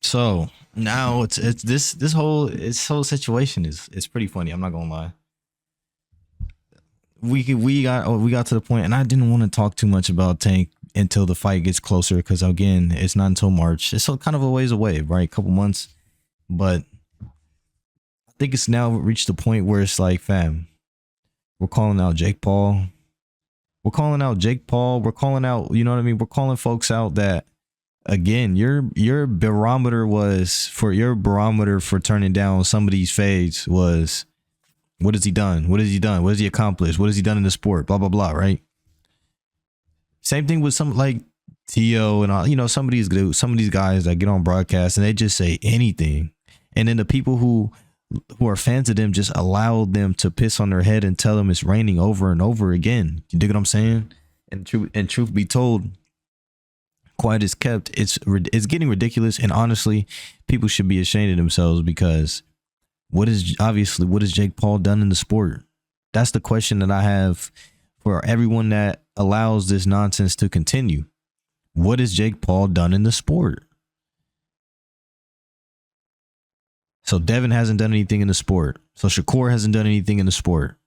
So now it's this whole situation is pretty funny. I'm not gonna lie. We got to the point, and I didn't want to talk too much about Tank until the fight gets closer, because again, it's not until March. It's so kind of a ways away, right? A couple months, but I think it's now reached the point where it's like, fam, we're calling out Jake Paul. We're calling out Jake Paul. We're calling out, you know what I mean? We're calling folks out that again, your barometer for turning down some of these fades was, what has he done? What has he done? What has he accomplished? What has he done in the sport? Blah blah blah. Right. Same thing with some like Tio and all, some of these guys that get on broadcast and they just say anything, and then the people who are fans of them just allow them to piss on their head and tell them it's raining over and over again. You dig what I'm saying? And truth be told, quiet is kept. It's getting ridiculous, and honestly, people should be ashamed of themselves, because what has Jake Paul done in the sport? That's the question that I have for everyone that allows this nonsense to continue. What has Jake Paul done in the sport? So Devin hasn't done anything in the sport. So Shakur hasn't done anything in the sport.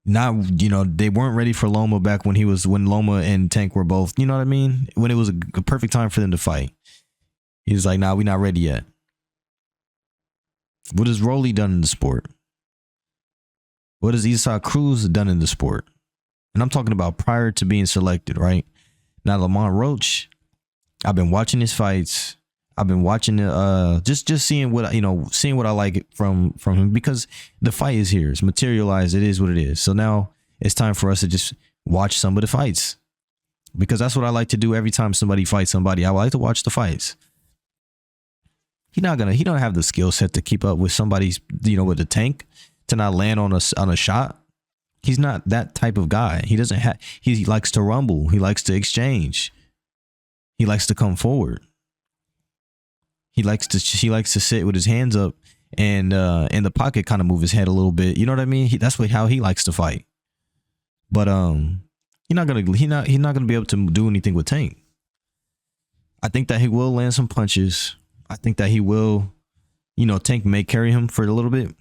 Not, they weren't ready for Loma back when Loma and Tank were both, you know what I mean? When it was a perfect time for them to fight. He was like, nah, we're not ready yet. What has Rolly done in the sport? What has Isaac Cruz done in the sport? And I'm talking about prior to being selected, right? Now, Lamont Roach, I've been watching his fights. I've been watching just seeing what I like from him, because the fight is here. It's materialized. It is what it is. So now it's time for us to just watch some of the fights, because that's what I like to do every time somebody fights somebody. I like to watch the fights. He don't have the skill set to keep up with somebody's, with the Tank, to not land on a shot. He's not that type of guy. He likes to rumble. He likes to exchange. He likes to come forward. He likes to sit with his hands up and in the pocket, kind of move his head a little bit. You know what I mean? That's how he likes to fight. But he's not gonna be able to do anything with Tank. I think that he will land some punches. I think that he will, Tank may carry him for a little bit,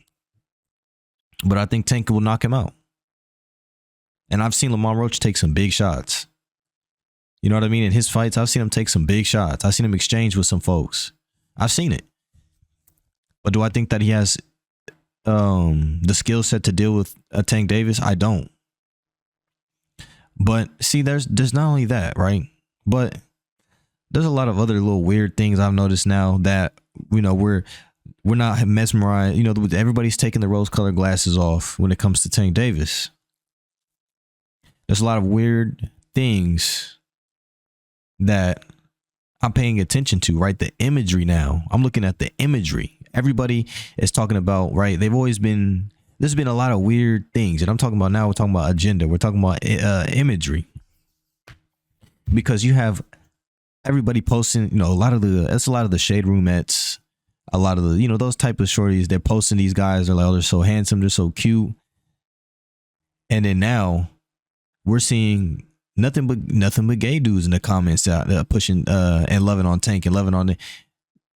but I think Tank will knock him out. And I've seen Lamont Roach take some big shots. You know what I mean? In his fights, I've seen him take some big shots. I've seen him exchange with some folks. I've seen it. But do I think that he has the skill set to deal with a Tank Davis? I don't. But see, there's not only that, right? But there's a lot of other little weird things I've noticed now that, we're not mesmerized. Everybody's taking the rose-colored glasses off when it comes to Tank Davis. There's a lot of weird things that I'm paying attention to, right? The imagery now. I'm looking at the imagery. Everybody is talking about, right? There's been a lot of weird things. And I'm talking about now, we're talking about agenda. We're talking about imagery. Because you have everybody posting, that's a lot of the shade roomettes, a lot of the, those type of shorties, they're posting these guys. They're like, oh, they're so handsome. They're so cute. And then now we're seeing nothing but gay dudes in the comments out pushing and loving on Tank and loving on the,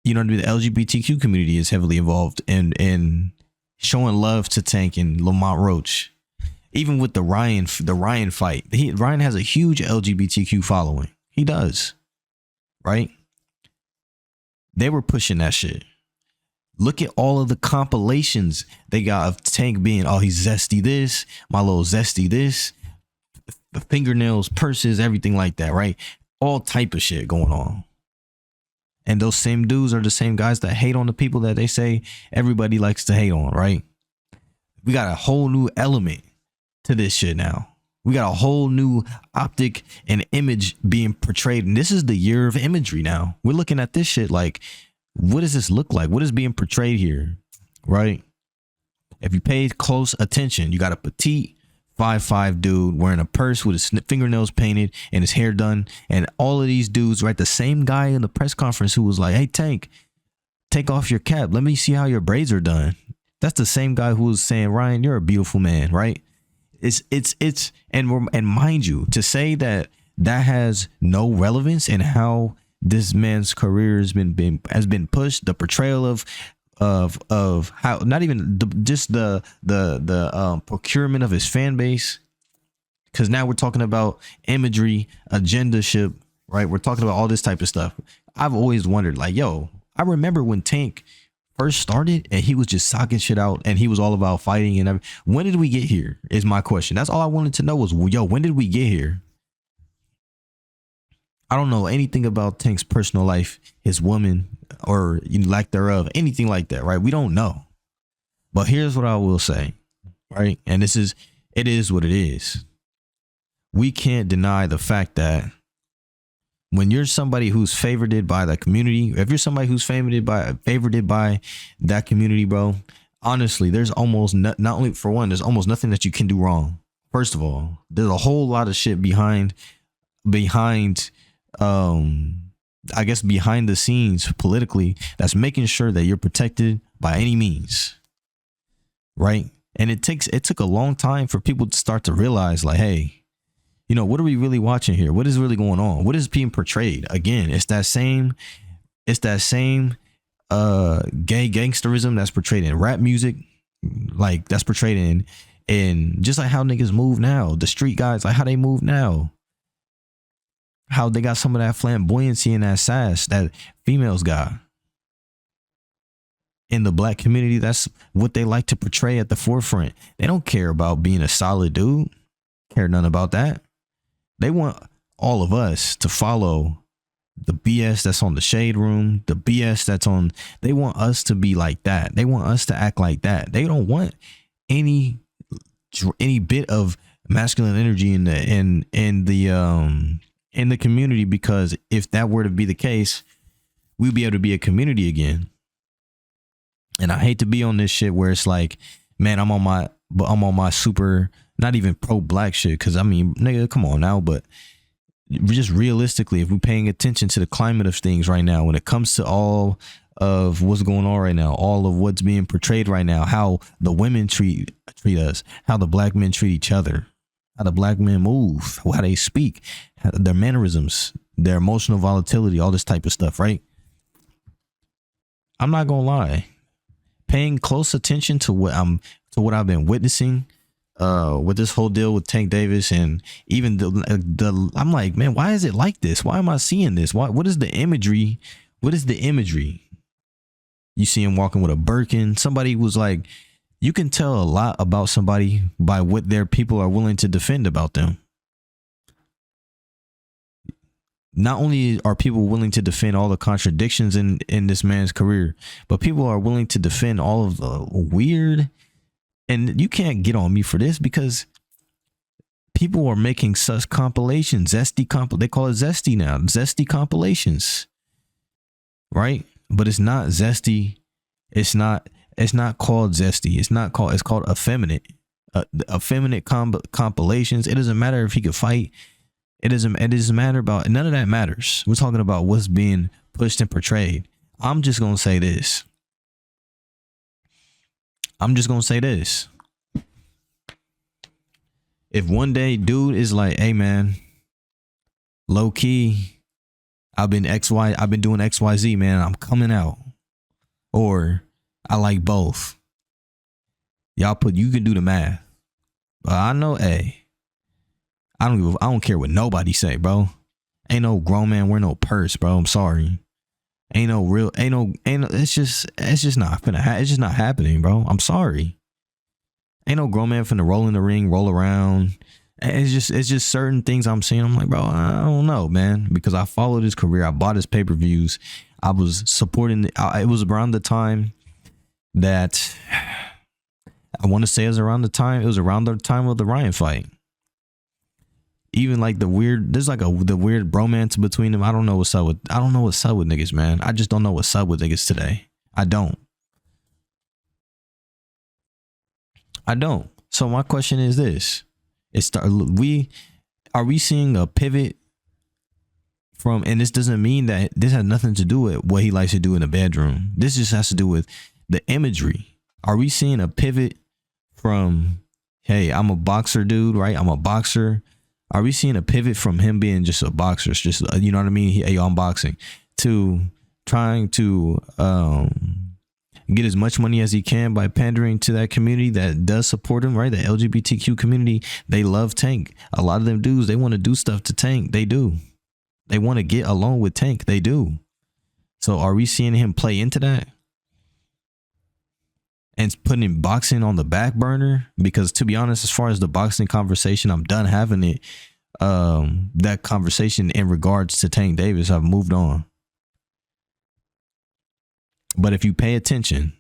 the LGBTQ community is heavily involved in showing love to Tank and Lamont Roach. Even with the Ryan fight, Ryan has a huge LGBTQ following. He does, right? They were pushing that shit. Look at all of the compilations they got of Tank being, oh, he's zesty this, my little zesty this. The fingernails, purses, everything like that, right? All type of shit going on. And those same dudes are the same guys that hate on the people that they say everybody likes to hate on, right? We got a whole new element to this shit now. We got a whole new optic and image being portrayed. And this is the year of imagery now. We're looking at this shit like, what does this look like? What is being portrayed here, right? If you pay close attention, you got a petite 5'5" dude wearing a purse with his fingernails painted and his hair done, and all of these dudes, right? The same guy in the press conference who was like, "Hey Tank, take off your cap. Let me see how your braids are done." That's the same guy who was saying, "Ryan, you're a beautiful man," right? And mind you, to say that has no relevance in how this man's career has been pushed. The portrayal of how, not even just the procurement of his fan base, because now we're talking about imagery, agenda ship, right? We're talking about all this type of stuff. I've always wondered, like, yo, I remember when Tank first started and he was just socking shit out and he was all about fighting and everything. When did we get here is my question. That's all I wanted to know was, yo, when did we get here? I don't know anything about Tank's personal life, his woman, or lack thereof, anything like that, right? We don't know. But here's what I will say, right? And it is what it is. We can't deny the fact that when you're somebody who's favored by the community, if you're somebody who's favored by that community, bro, honestly, there's almost not only, for one, there's almost nothing that you can do wrong. First of all, there's a whole lot of shit behind I guess behind the scenes politically that's making sure that you're protected by any means, right? And it took a long time for people to start to realize, like, hey, what are we really watching here? What is really going on? What is being portrayed? Again, it's that same gay gangsterism that's portrayed in rap music, like that's portrayed in just like how niggas move now, the street guys, like how they move now, how they got some of that flamboyancy and that sass that females got. In the black community, that's what they like to portray at the forefront. They don't care about being a solid dude, care none about that. They want all of us to follow the BS that's on the Shade Room, the BS that's on. They want us to be like that. They want us to act like that. They don't want any bit of masculine energy in the community, because if that were to be the case, we'd be able to be a community again. And I hate to be on this shit where it's like, man, I'm on my super, not even pro black shit. Cause I mean, nigga, come on now. But just realistically, if we're paying attention to the climate of things right now, when it comes to all of what's going on right now, all of what's being portrayed right now, how the women treat us, how the black men treat each other, how the black men move, how they speak, their mannerisms, their emotional volatility, all this type of stuff, right? I'm not gonna lie. Paying close attention to what I've been witnessing with this whole deal with Tank Davis, and even I'm like, man, why is it like this? Why am I seeing this? What is the imagery? What is the imagery? You see him walking with a Birkin. Somebody was like, you can tell a lot about somebody by what their people are willing to defend about them. Not only are people willing to defend all the contradictions in this man's career, but people are willing to defend all of the weird. And you can't get on me for this, because people are making such compilations, they call it zesty now, zesty compilations, right? But it's not zesty. It's not called zesty. It's called effeminate. Effeminate compilations. It doesn't matter if he could fight. It doesn't matter about, none of that matters. We're talking about what's being pushed and portrayed. I'm just going to say this. If one day dude is like, hey man, low key, I've been doing XYZ, man, I'm coming out. Or I like both. You can do the math. But I know, hey, I don't care what nobody say, bro. Ain't no grown man wear no purse, bro. I'm sorry. It's just not happening, bro. I'm sorry. Ain't no grown man finna roll in the ring, roll around. It's just certain things I'm seeing. I'm like, bro, I don't know, man, because I followed his career. I bought his pay-per-views. I was supporting it was around the time that I want to say it was around the time of the Ryan fight. Even like the weird bromance between them. I don't know what's up with niggas, man. I just don't know what's up with niggas today. I don't. So my question is this: are we seeing a pivot from? And this doesn't mean that this has nothing to do with what he likes to do in the bedroom. This just has to do with the imagery. Are we seeing a pivot from, hey, I'm a boxer dude, right? I'm a boxer. Are we seeing a pivot from him being just a boxer, just you know what I mean? Hey, I'm boxing, to trying to get as much money as he can by pandering to that community that does support him, right? The LGBTQ community, they love Tank. A lot of them dudes, they want to do stuff to Tank. They do. They want to get along with Tank. They do. So are we seeing him play into that? And putting boxing on the back burner? Because to be honest, as far as the boxing conversation, I'm done having it. That conversation in regards to Tank Davis, I've moved on. But if you pay attention,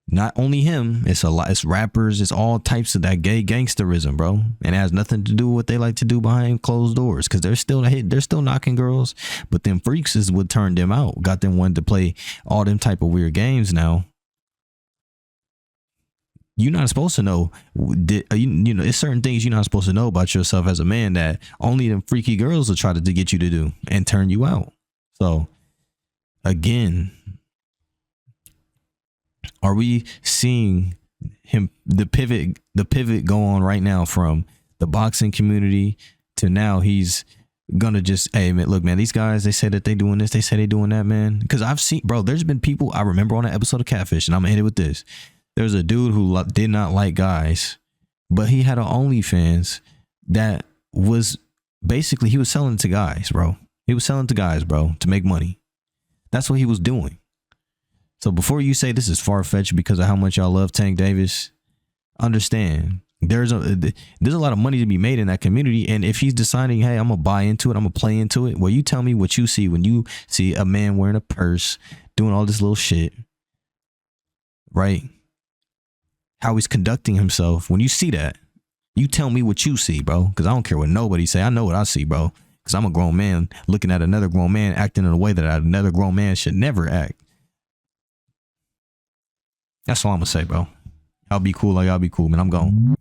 not only him, it's a lot, it's rappers, it's all types of that gay gangsterism, bro. And it has nothing to do with what they like to do behind closed doors, because they're still knocking girls, but them freaks is what turned them out, got them wanting to play all them type of weird games. Now you're not supposed to know, you know, it's certain things you're not supposed to know about yourself as a man that only them freaky girls will try to get you to do and turn you out. So again, are we seeing him, the pivot go on right now from the boxing community to now he's gonna just, hey man, look man, these guys, they say that they doing this, they say they doing that, man. Because I've seen, bro, there's been people, I remember on an episode of Catfish, and I'm gonna hit it with this. There's a dude who did not like guys, but he had an OnlyFans that was basically, he was selling to guys, bro. He was selling to guys, bro, to make money. That's what he was doing. So before you say this is far-fetched because of how much y'all love Tank Davis, understand there's a lot of money to be made in that community. And if he's deciding, hey, I'm gonna buy into it, I'm gonna play into it, well, you tell me what you see when you see a man wearing a purse, doing all this little shit, right? How he's conducting himself. When you see that, you tell me what you see, bro. Because I don't care what nobody say. I know what I see, bro. Because I'm a grown man looking at another grown man acting in a way that another grown man should never act. That's all I'm going to say, bro. Y'all be cool like y'all be cool, man. I'm gone.